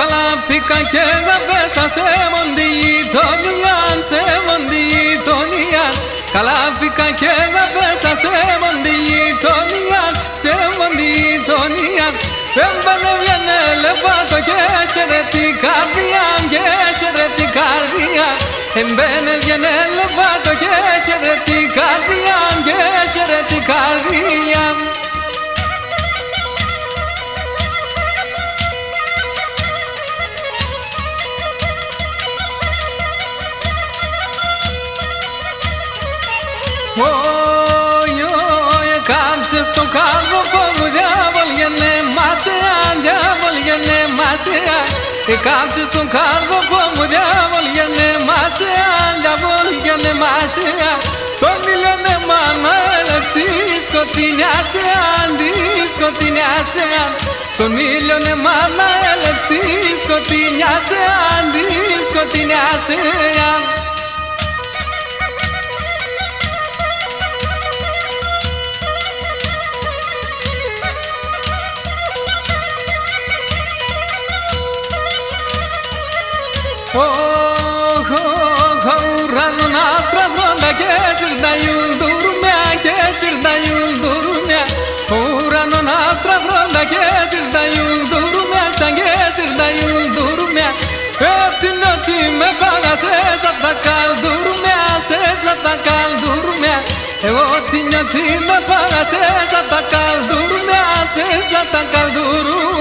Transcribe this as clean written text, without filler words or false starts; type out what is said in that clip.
Καλάπηκα και γραφέσα σε μοντιτονία, σε μοντιτονία. Καλάπηκα και γραφέσα σε μοντιτονία, σε μοντιτονία. Έμπαινε βγαίνε λεβάτο και έσαιρε την καρδιά, και έσαιρε την καρδιά. Έμπαινε βγαίνε λεβάτο και έσαιρε την καρδιά, και έσαιρε την καρδιά. Κάμψε στον κάλβο μου διαβολιένε μάσια, διαβολιένε μάσια. Κάμψε στον κάλβο μου διαβολιένε μάσια, διαβολιένε μάσια. Τον μιλένε μάνα ελευστή σκοτεινιά σε αντί σκοτεινιά σε. Τον ήλιονε μάνα ελευστή σκοτεινιά σε αντί σκοτεινιά σε. Ουρανόν αστραφρόντα και συρταϊούλ δουρμιά, και συρταϊούλ δουρμιά. Ουρανόν αστραφρόντα και συρταϊούλ δουρμιά, σαν και συρταϊούλ δουρμιά. Ό,τι με φάγασε σαν τα καλδουρμιά, σαν τα καλδουρμιά. Εγώ τι με φάγασε σαν τα καλδουρμιά, σαν τα καλδουρμιά.